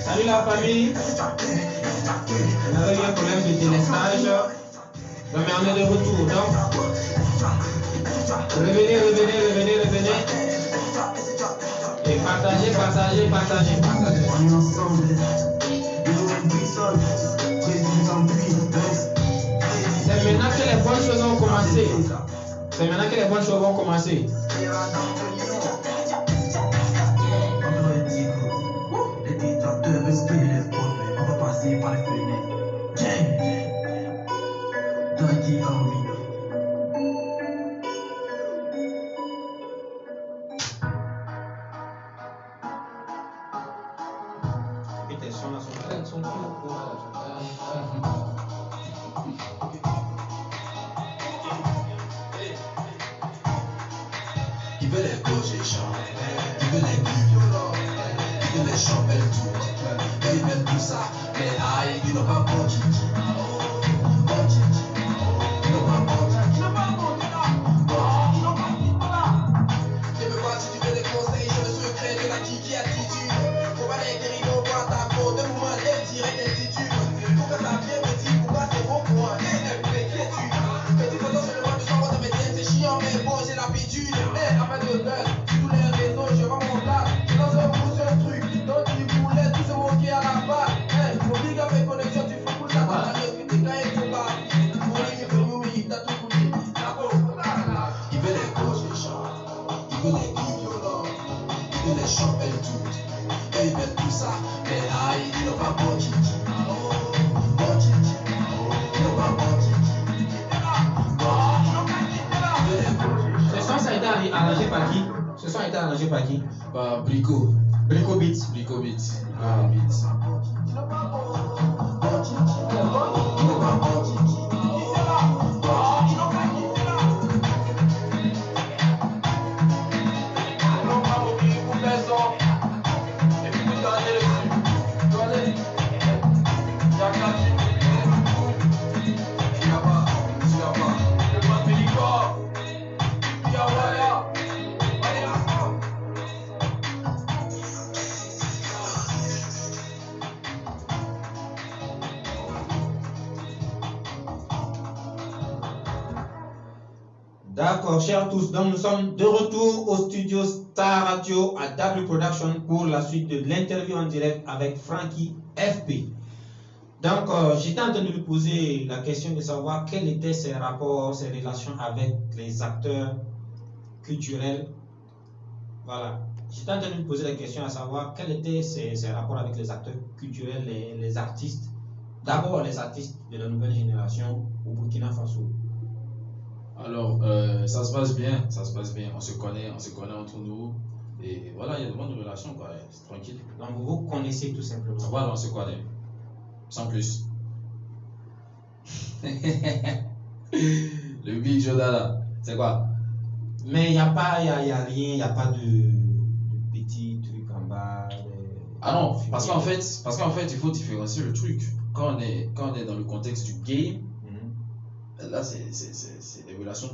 Salut la famille. On avait eu un problème de téléphage. Mais on est de retour. Donc, revenez. Et partagez. C'est maintenant que les bonnes choses vont commencer. Les dictateurs veulent payer les potes, mais on va passer par les fenêtres. Daddy Henry. Il veut les gauches et chants, il veut les violents, il veut les chants, belles tours, et ils veulent tout ça, mais aïe, ils n'ont pas bon Kiki. Ils n'ont pas bon Kiki. Je veux voir si tu veux des conseils, j'ai le secret de la Kiki attitude. Faut pas les guérir, on voit ta peau, de mouvement, des direct d'institut. Faut que ça vienne me dire pourquoi c'est bon pour moi, et elle fait quiétude. Petit photo sur le bord du sang, dans mes têtes, c'est chiant, mais bon, j'ai l'habitude. Afin de buzz, tous les réseaux, je vends mon tas. Dans un coup sur un truc, donc il voulait tout se moquer à la balle. Mon big up et connexion, tu fous pour ça, quand t'as le critique, quand il faut pas. Il veut les gauches et chants, il veut les guilles violents, il veut les chants belles toutes, et ils veulent tout ça, mais aïe, ils n'ont pas bon Kiki. Bon Kiki, ils n'ont pas bon Kiki. Ce son, ça a été arrangé par qui? Bah, Brico Beats. Ah. D'accord, chers tous, donc nous sommes de retour au studio Star Radio à W Production pour la suite de l'interview en direct avec Frankie FP. Donc, j'étais en train de lui poser la question de savoir quels étaient ses rapports, ses relations avec les acteurs culturels. Voilà, j'étais en train de lui poser la question à savoir quels étaient ses rapports avec les acteurs culturels, les artistes. D'abord, les artistes de la nouvelle génération au Burkina Faso. Alors, ça se passe bien, on se connaît entre nous, et voilà, il y a de bonnes relations, quoi, c'est tranquille. Donc, vous vous connaissez tout simplement. Voilà, on se connaît, sans plus. Le Big Jodala, c'est quoi? Mais il n'y a rien, il n'y a pas de petits trucs en bas. Ah non, parce qu'en fait, il faut différencier le truc. Quand on est dans le contexte du game, là, c'est des relations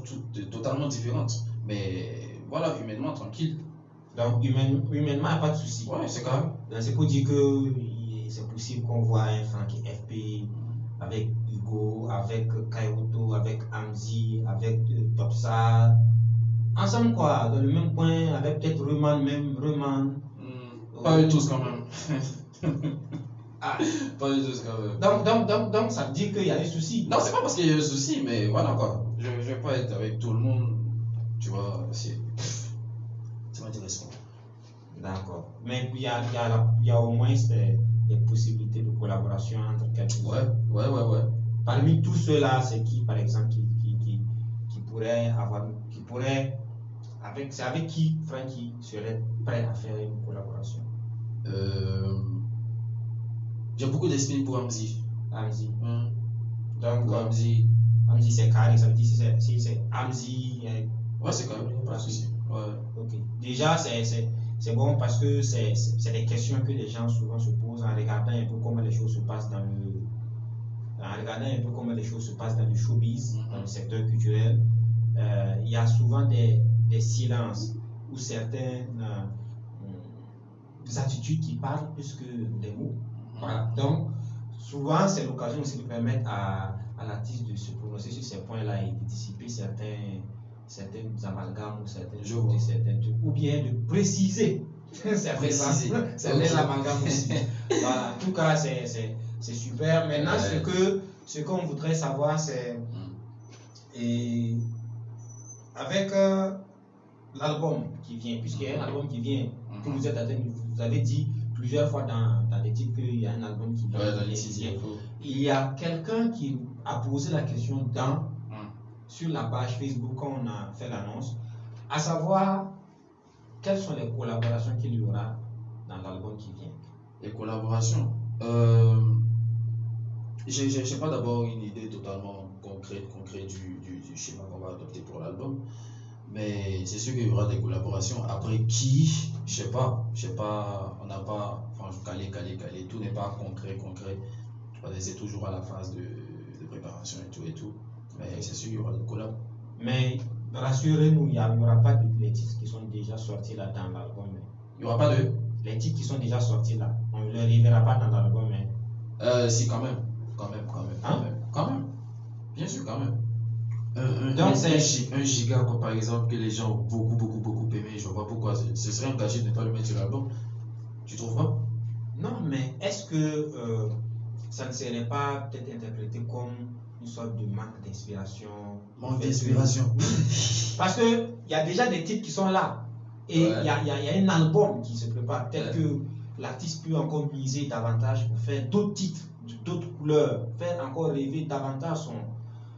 totalement différentes. Mais voilà, humainement, tranquille. Donc, humainement, il n'y a pas de souci. Ouais, c'est quand même. Donc, c'est pour dire que c'est possible qu'on voit un Frankie FP avec Hugo, avec Kairoto, avec Amzi, avec Topsa. Ensemble, quoi, dans le même coin, avec peut-être Reman, Pas eux tous, quand même. Ah. Pas eux tous, quand même. Donc, ça veut dire qu'il y a des soucis. Non, c'est pas parce qu'il y a des soucis, mais voilà, quoi. Je vais pas être avec tout le monde, tu vois, ça m'intéresse pas. D'accord. Mais il y a au moins des possibilités de collaboration entre quelques-uns. Ouais. Parmi tous ceux-là, c'est qui, par exemple, qui pourrait c'est avec qui Frankie serait prêt à faire une collaboration? J'ai beaucoup d'esprit pour Amzi. Donc, pour Amzi. Amzi, c'est carré, ça veut dire si c'est Amzi. Ouais, c'est quand même, pas de souci. Ouais. Ok. Déjà, c'est bon parce que c'est des questions que les gens souvent se posent en regardant un peu comment les choses se passent en regardant un peu comment les choses se passent dans le showbiz, dans le secteur culturel, il y a souvent des silences ou certaines attitudes qui parlent plus que des mots. Voilà. Donc, souvent, c'est l'occasion aussi de permettre à l'artiste de se prononcer sur ces points-là et de dissiper certains amalgames ou certains trucs, ou bien de préciser certains amalgames aussi. Voilà. En tout cas, c'est super. Maintenant, ce qu'on voudrait savoir, c'est avec l'album qui vient, puisqu'il y a un album qui vient, que vous êtes atteint, vous avez dit plusieurs fois dans les titres qu'il y a un album qui vient. Il y a quelqu'un qui a posé la question sur la page Facebook quand on a fait l'annonce, à savoir quelles sont les collaborations qu'il y aura dans l'album qui vient. Les collaborations, j'ai pas d'abord une idée totalement concrète du schéma qu'on va adopter pour l'album, mais c'est sûr qu'il y aura des collaborations. Après qui, je sais pas, on n'a pas, enfin calé, tout n'est pas concret, c'est toujours à la phase de préparation et tout, mais c'est sûr qu'il y aura des collabs. Mais rassurez-nous, il n'y aura pas de les titres qui sont déjà sortis là dans l'album. Il n'y aura pas de les titres qui sont déjà sortis là, on ne les reverra pas dans l'album. Si, quand même. Quand même. Bien sûr, quand même. Donc, un giga, quoi, par exemple, que les gens ont beaucoup aimé, je vois pas pourquoi. Ce serait un gâchis de ne pas le mettre sur l'album. Tu trouves pas? Non, mais est-ce que ça ne serait pas peut-être interprété comme une sorte de manque d'inspiration? Manque d'inspiration. Parce qu'il y a déjà des titres qui sont là. Et il y a un album qui se prépare. Peut-être que l'artiste peut encore miser davantage pour faire d'autres titres, d'autres couleurs, faire encore rêver davantage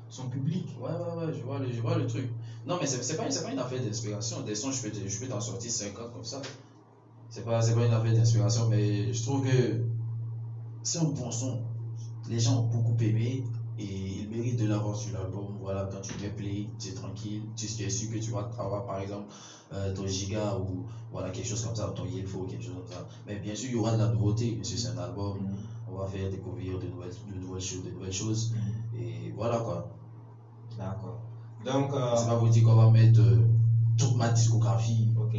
son public. Ouais, je vois le truc. Non, mais c'est pas une affaire d'inspiration. Des sons, je peux t'en sortir 50 comme ça. C'est pas une affaire d'inspiration, mais je trouve que c'est un bon son. Les gens ont beaucoup aimé et ils méritent de l'avoir sur l'album. Voilà, quand tu mets play, tu es tranquille, tu es sûr que tu vas avoir par exemple ton giga ou voilà, quelque chose comme ça, ton Yelfo, quelque chose comme ça. Mais bien sûr, il y aura de la nouveauté. C'est un album, on va faire découvrir de nouvelles choses. Et voilà quoi. D'accord. Donc, c'est pas vous dire qu'on va mettre toute ma discographie. Ok.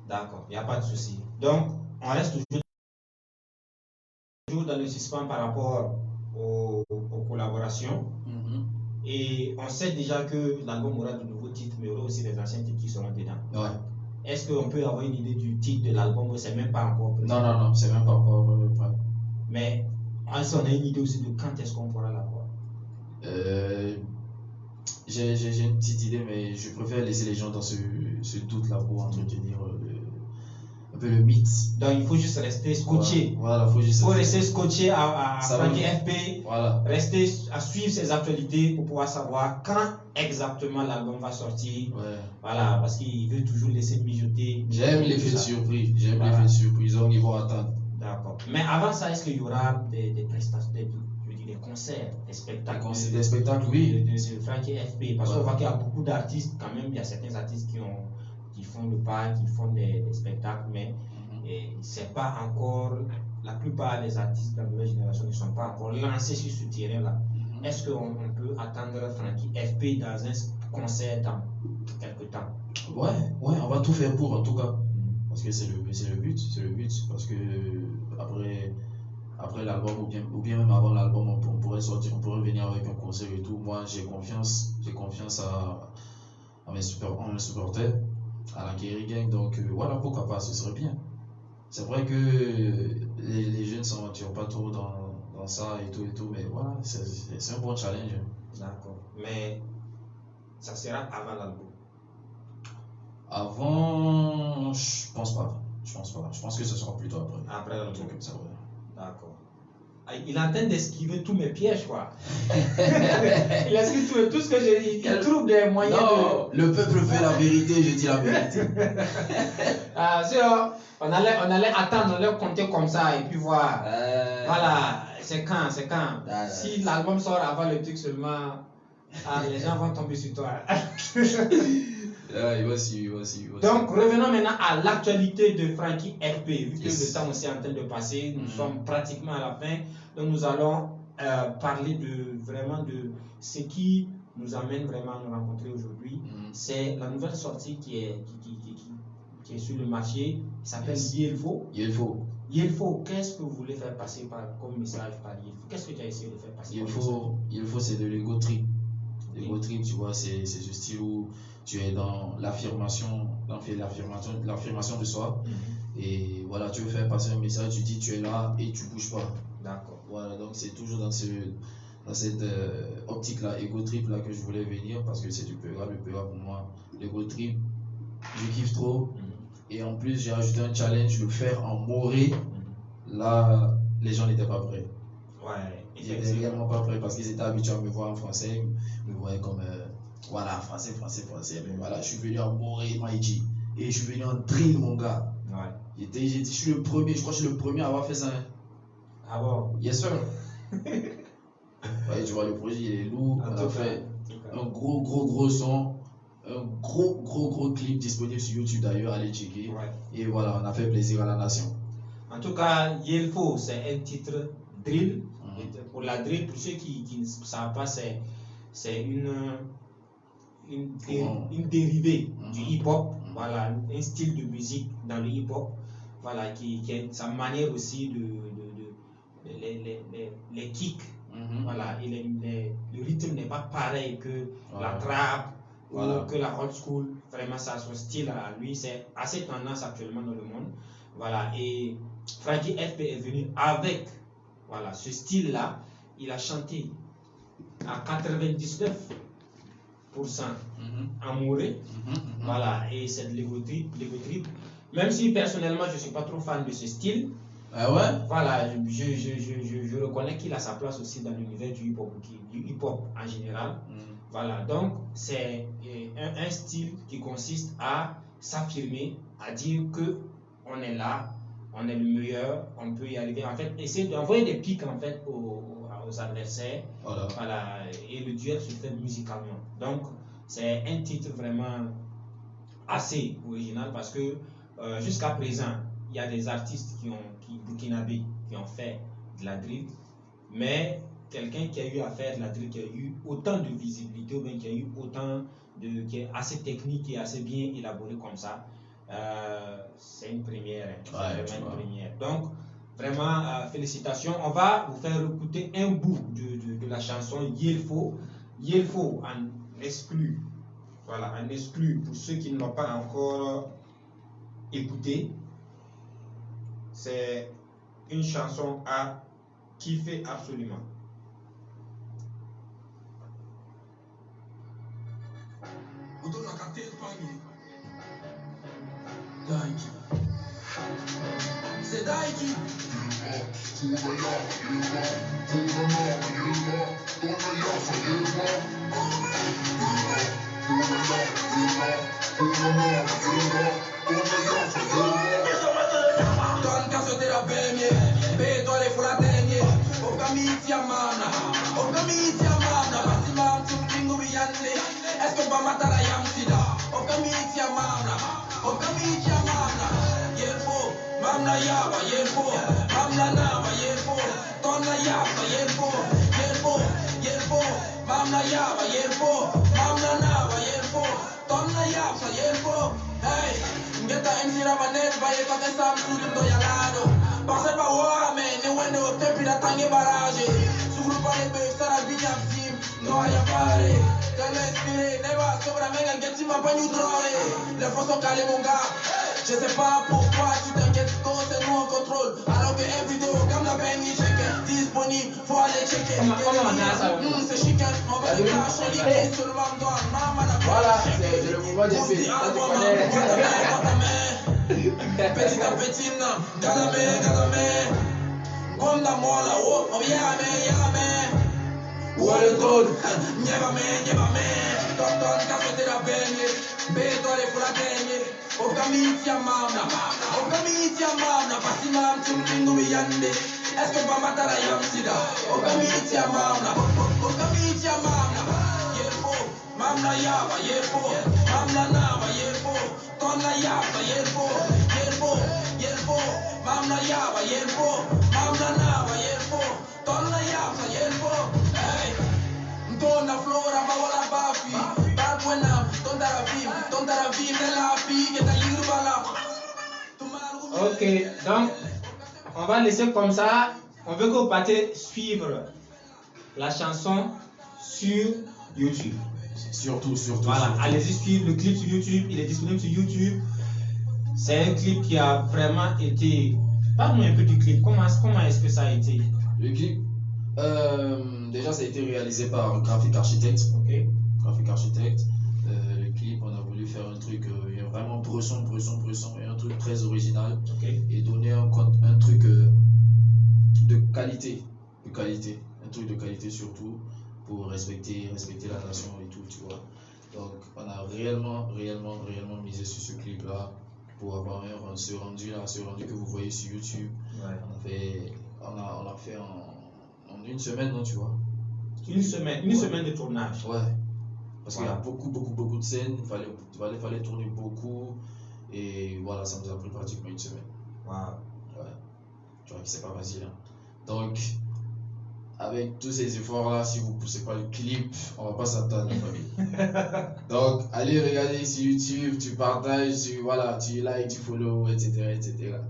D'accord, il n'y a pas de souci. Donc, on reste toujours dans le suspens par rapport aux collaborations. Et on sait déjà que l'album aura de nouveaux titres, mais il y aura aussi des anciens titres qui seront dedans. Ouais. Est-ce qu'on peut avoir une idée du titre de l'album? C'est même pas encore prêt. Non, c'est même pas encore prêt. Mais est-ce qu'on a une idée aussi de quand est-ce qu'on pourra l'avoir? J'ai une petite idée, mais je préfère laisser les gens dans ce doute-là pour entretenir un peu le mythe. Donc il faut juste rester scotché. Voilà, faut rester scotché à Frankie FP. Voilà. Rester à suivre ses actualités pour pouvoir savoir quand exactement l'album va sortir. Ouais. Voilà, parce qu'il veut toujours laisser mijoter. J'aime l'effet de surprise. Donc ils vont attendre. D'accord. Mais avant ça, est-ce qu'il y aura des prestations, des concerts, des spectacles? Des spectacles, oui. De Frankie FP. Parce qu'on voit qu'il y a beaucoup d'artistes, quand même, il y a certains artistes qui font le pas, qui font des spectacles, mais c'est pas encore, la plupart des artistes de la nouvelle génération ne sont pas encore lancés sur ce terrain-là. Est-ce qu'on peut attendre Frankie FP dans un concert dans quelques temps? Ouais, on va tout faire pour, en tout cas. Parce que c'est le but, parce que après l'album ou bien même avant l'album, on pourrait venir avec un concert et tout. Moi, j'ai confiance à mes supporters, à la Kerry Gang, donc voilà, pourquoi pas, ce serait bien. C'est vrai que les jeunes ne s'aventurent pas trop dans ça et tout, mais voilà, c'est un bon challenge. D'accord, mais ça sera avant l'album? Avant, je pense pas. Je pense que ce sera plutôt après. Après l'album. Comme ça, ouais. D'accord. Il est en train d'esquiver tous mes pièges, quoi. Il esquive tout ce que j'ai dit. Il trouve des moyens le peuple fait la vérité, je dis la vérité. On allait attendre, on allait compter comme ça et puis voir. Voilà, c'est quand. Si l'album sort avant le truc seulement, les gens vont tomber sur toi. Il va suivre. Donc, revenons maintenant à l'actualité de Frankie FP. Vu que le temps aussi est en train de passer, nous sommes pratiquement à la fin. Donc, nous allons parler vraiment de ce qui nous amène vraiment à nous rencontrer aujourd'hui. C'est la nouvelle sortie qui est sur le marché, qui s'appelle Yelfo. Yelfo, qu'est-ce que vous voulez faire passer comme message par Yelfo? Qu'est-ce que tu as essayé de faire passer? Yelfo, c'est de l'ego trip. L'ego trip, tu vois, c'est ce style où tu es dans l'affirmation de soi. Et voilà, tu veux faire passer un message, tu dis tu es là et tu bouges pas. D'accord. Voilà, donc c'est toujours dans cette optique-là, ego trip là que je voulais venir parce que c'est du peu grave pour moi. L'ego trip, je kiffe trop. Et en plus, j'ai ajouté un challenge, le faire en moré. Là, les gens n'étaient pas prêts. Ouais, ils n'étaient réellement pas prêts parce qu'ils étaient habitués à me voir en français. Ils me voyaient comme, voilà, français. Mais voilà, je suis venu en moré, Maïji. Et je suis venu en drill, mon gars. Ouais. Je suis le premier, je crois que je suis le premier à avoir fait ça. Ah bon? Yes, sir. Ouais, tu vois, le projet, il est lourd. On a fait un gros son. Un gros clip disponible sur YouTube d'ailleurs, allez checker. Ouais. Et voilà, on a fait plaisir à la nation. En tout cas, Yelfo, c'est un titre drill. Pour la drill, pour ceux qui ne savent pas, c'est une dérivée du hip-hop. Voilà, un style de musique dans le hip-hop. Voilà, qui est sa manière aussi les kicks. Voilà, et le rythme n'est pas pareil que la trap. Ou que la old school, vraiment ça, son style à lui, c'est assez tendance actuellement dans le monde. Voilà, et Frankie FP est venu avec ce style-là. Il a chanté à 99% amoureux. Voilà, et c'est de l'ego trip. Même si personnellement je ne suis pas trop fan de ce style. Ah ouais? Voilà, je reconnais qu'il a sa place aussi dans l'univers du hip-hop en général. Voilà, donc c'est un style qui consiste à s'affirmer, à dire que on est là, on est le meilleur, on peut y arriver. En fait, essayer d'envoyer des pics en fait aux adversaires. Voilà, et le duel se fait musicalement. Donc c'est un titre vraiment assez original parce que jusqu'à présent, il y a des artistes burkinabés qui ont fait de la drill, mais quelqu'un qui a eu à faire de la drill, qui a eu autant de visibilité, ou bien qui a eu qui est assez technique et assez bien élaboré comme ça, c'est une première. C'est vraiment une première. Donc, vraiment, félicitations. On va vous faire écouter un bout de la chanson Yelfo. Yelfo en exclu. Voilà, en exclu pour ceux qui ne l'ont pas encore écouté. C'est une chanson à kiffer absolument. C'est Daiki. Ton caso te la bemie, betole fu la tenye. Okamizia mana, Basimam tumkingu biyande. Esko ba matara yamsida. Okamizia mana. Yelfo, mamna yaba, yelfo, mamna naba, yelfo, tonna yaba, yelfo, mamna yaba, yelfo, mamna naba, yelfo, tonna yaba, yelfo. Hey, ngeta MC Ramanet, baye kate sam surim do yalado. Pase pa wa me, ne wende o tepi da tangi barage. Sugru pale be sara binyam sim, no haya pare. Telle inspiré, neva sobra mega ngeti ma panyu drole. Le fosso kale monga. Je sais pas pourquoi tu t'inquiètes quand c'est nous en contrôle. Alors que un vidéo comme la peine disponible, faut aller checker. C'est chicken, on va les cacher, on liquide sur le mandoin. Voilà, c'est le mouvement des filles. Petit à petit, galamé. Comme la mola, oh, yame. Où est le trône? Nyevame. Tonton, café de la baigne. Bétole pour la baigne. Okamizia mamna, Basimam tumkingu biyande. Esko ba matara yamsida. Okamizia mamna. Yelfo, mamna yaba, yelfo, mamna naba, yelfo, tonna yaba, yelfo, mamna yaba, yelfo, mamna naba, yelfo, Tonna ya, ça y est, le bon. Hey. Donna flora, ma wala bafi. Bad buena, tonda la vie, nella fille, que ta ligue bala. Ok, donc on va laisser comme ça. On veut que vous partiez suivre la chanson sur YouTube. Surtout. Voilà, allez-y suivre le clip sur YouTube. Il est disponible sur YouTube. C'est un clip qui a vraiment été. Parle-nous un peu du clip. Comment est-ce que ça a été? Le clip, déjà ça a été réalisé par un graphic architecte. Ok. Graphic architecte. Le clip, on a voulu faire un truc vraiment bresson, et un truc très original. Ok. Et donner un truc de qualité. Un truc de qualité surtout pour respecter la nation et tout, tu vois. Donc on a réellement misé sur ce clip là pour avoir ce rendu que vous voyez sur YouTube. Ouais. On a fait en une semaine, non, tu vois. Une semaine de tournage. Ouais. Parce qu'il y a beaucoup de scènes, il fallait tourner beaucoup. Et voilà, ça nous a pris pratiquement une semaine. Wow. Ouais. Tu vois que c'est pas facile. Hein. Donc, avec tous ces efforts-là, si vous ne poussez pas le clip, on va pas s'attendre, la famille. Donc, allez regarder sur YouTube, tu partages, tu likes, tu follow, etc.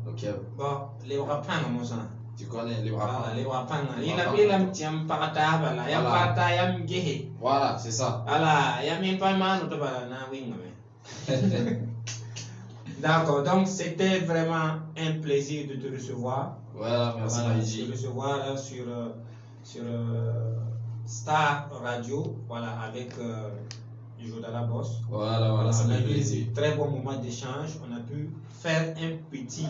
Donc, Bon, les rapins, mon sang. tu connais les rapins. Voilà, les rapins. Il a un parata, voilà. Il y a parata, il y a un gehe. Voilà, c'est ça. Voilà, il y a même pas mal de balana, oui, D'accord, donc c'était vraiment un plaisir de te recevoir. Voilà, merci Voilà, Maïji. de te recevoir sur Star Radio, voilà, avec Jodala Boss. Voilà, ça on a fait eu plaisir. un très bon moment d'échange. On a pu faire un petit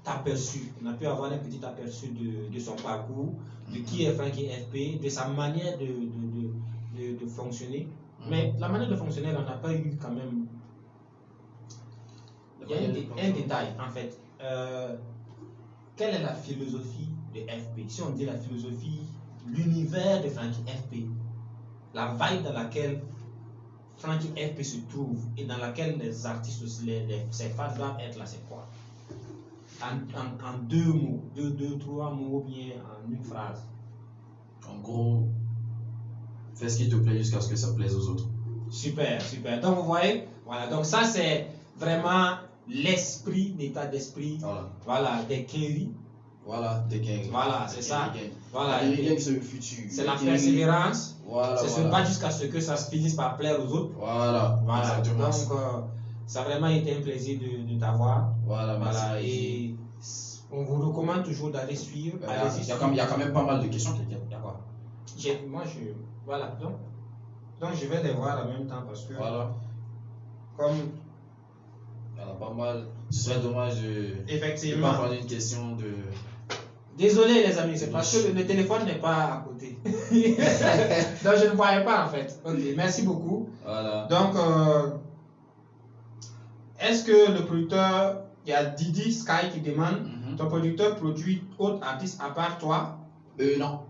aperçu. On a pu avoir un petit aperçu de son parcours, de qui est Frankie FP, de sa manière de fonctionner. Mais la manière de fonctionner, on n'a pas eu quand même. Il y a un détail en fait. Quelle est la philosophie de FP? Si on dit la philosophie, l'univers de Frankie FP, la vibe dans laquelle Frankie FP se trouve et dans laquelle les artistes aussi, ces fans doivent être là, c'est quoi? En deux mots, deux, trois mots, ou bien en une phrase. En gros, fais ce qui te plaît jusqu'à ce que ça plaise aux autres. Super. Donc vous voyez, voilà, donc ça c'est vraiment l'esprit, l'état d'esprit, voilà, des Kerry. Voilà, des gangs. Voilà, c'est ça. Voilà, les gangs, c'est le futur. c'est la persévérance. Voilà, c'est se battre jusqu'à ce que ça se finisse par plaire aux autres. Voilà, exactement. Donc, ça a vraiment été un plaisir de t'avoir. Voilà, merci. Voilà, et on vous recommande toujours d'aller suivre. Il y a quand même pas mal de questions, quelqu'un. Il y a quoi? Voilà, donc je vais les voir en même temps parce que. Voilà. Comme. Il y en a pas mal. Ce serait dommage de. Effectivement. pas prendre une question de. Désolé les amis, c'est parce que le téléphone n'est pas à côté. Donc je ne voyais pas en fait. Ok, merci beaucoup. Voilà. Donc, est-ce que le producteur, il y a Didi Sky qui demande, ton producteur produit autres artistes à part toi? Non.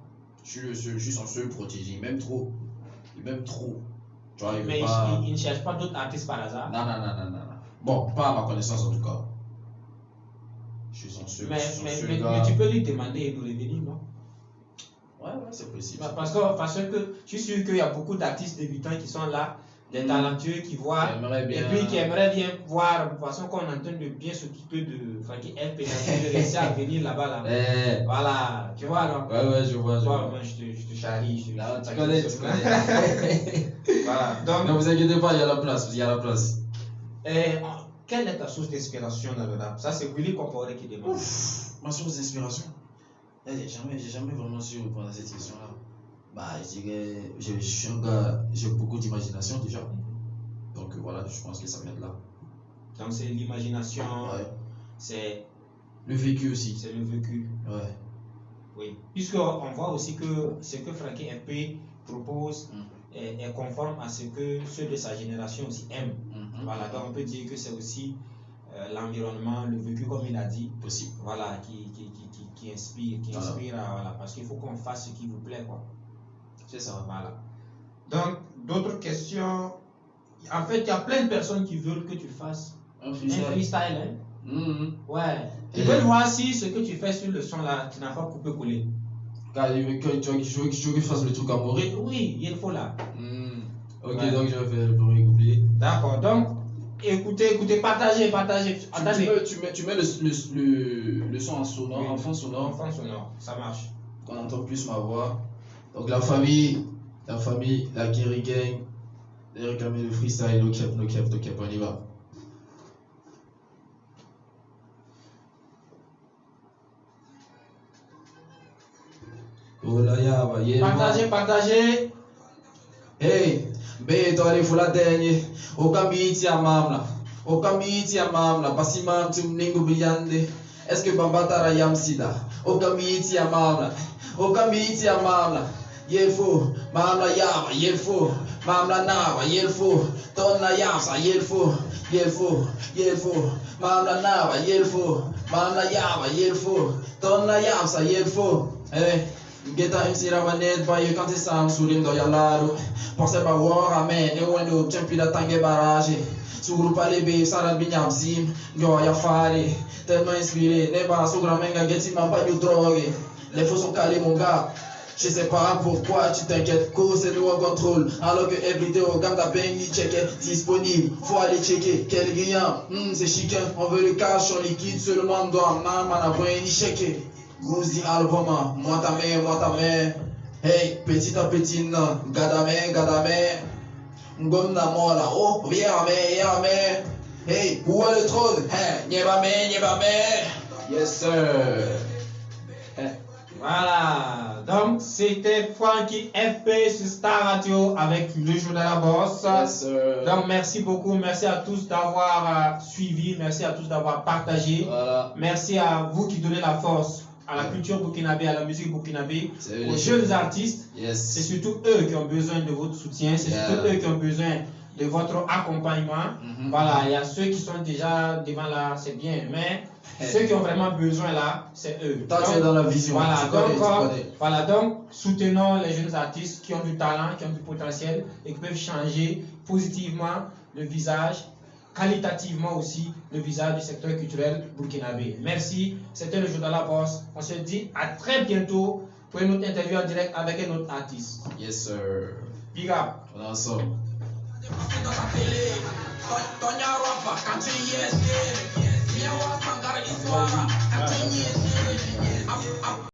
Je suis son seul protégé, même trop. Même trop. Tu vois, Mais il ne cherche pas d'autres artistes par hasard? Non. Bon, pas à ma connaissance en tout cas. Je suis son seul, mais gars. tu peux lui demander et nous revenir, non? Ouais, c'est possible. Parce que je suis sûr qu'il y a beaucoup d'artistes débutants qui sont là, des talentueux qui voient, et puis qui aimeraient bien voir, de toute façon qu'on est en train de bien s'occuper de Frankie FP, de réussir à venir là-bas. Là. Voilà, tu vois, non? Ouais, je vois. Moi, je te charrie. Tu connais. Voilà, donc. Ne vous inquiétez pas, il y a la place. Quelle est ta source d'inspiration dans le rap? Ça, c'est Willy Comporé qui demande. Ma source d'inspiration? J'ai jamais vraiment su répondre à cette question-là. Bah, je dirais, je suis un gars, j'ai beaucoup d'imagination déjà. Donc voilà, je pense que ça vient de là. Donc c'est l'imagination, ouais. C'est le vécu aussi. C'est le vécu. Ouais. Oui. Puisqu'on voit aussi que ce que Frankie FP propose est conforme à ce que ceux de sa génération aussi aiment. Voilà, donc on peut dire que c'est aussi l'environnement, le vécu comme il a dit, possible. Voilà, qui inspire, voilà, parce qu'il faut qu'on fasse ce qui vous plaît, quoi. C'est ça. Voilà. Donc, d'autres questions. En fait, il y a plein de personnes qui veulent que tu fasses un freestyle. Hein? Ouais. Ils veulent voir si ce que tu fais sur le son là, tu n'as pas coupé-collé. Tu veux que je fasse le truc à Moré? Oui, il faut là. Ok, Ouais. donc je vais faire le premier couplet. D'accord, donc écoutez, partagez. Attendez. Tu mets le son en sonore, Oui. en fond sonore, Enfant sonore, ça marche. qu'on entend plus ma voix. Donc la famille, la Kerry Gang, les réclamer le freestyle, no cap, on y va. Oh là, yaba, yeah, Partagez. Hey, beto alifula denye, okambiti ya mamla, pasi mam tumningu biyande, eske bambatara yamsida, okambiti ya mamla, yelfo, mamla yaba, yelfo, mamla naba, yelfo, tonna yamsa, yelfo, mamla naba, yelfo, mamla yaba, yelfo, tonna yamsa, yelfo, hey. Geta MC Ramanet ba yo kante sam sulim do yalaro Pense ba war amen e wendo champi da tangue barrage Suru pale be sarat binyam sim Yo ya fare tellement inspiré ne ba so gramenga geti ma pas de drogue Les faux sont calés mon gars. Je sais pas pourquoi tu t'inquiètes, cause c'est nous en contrôle. Alors que everyday au gamme d'appel ni checker, disponible, faut aller checker. Quel gagnant, c'est chicken, on veut le cash en liquide, seulement doit maman a pas ni checker. Gouzi album, moi ta mère. Hey, petit à petit, non, gadame. Ngom na mola, oh, yame. Hey, où est le trône? Hey, nyebame. Yes, sir. Hey. Voilà, donc c'était Frankie FP sur Star Radio avec le journal à boss. Yes, sir. Donc merci beaucoup, merci à tous d'avoir suivi, merci à tous d'avoir partagé. Voilà. Merci à vous qui donnez la force à la culture burkinabé, à la musique burkinabé, aux jeunes artistes. Yes. C'est surtout eux qui ont besoin de votre soutien, c'est surtout eux qui ont besoin de votre accompagnement. Voilà, il y a ceux qui sont déjà devant là, c'est bien, mais ceux qui ont vraiment besoin là, c'est eux. Toi, tu es dans la vision. Voilà, donc soutenons les jeunes artistes qui ont du talent, qui ont du potentiel et qui peuvent changer positivement le visage, qualitativement aussi le visage du secteur culturel burkinabé. Merci, c'était le jour de la bosse. On se dit à très bientôt pour une autre interview en direct avec un autre artiste. Yes, sir. Big up. On a ensemble. Dans ta télé, Tonya Rapa, quand tu y es, viens voir Sangara Histoire, quand tu y es.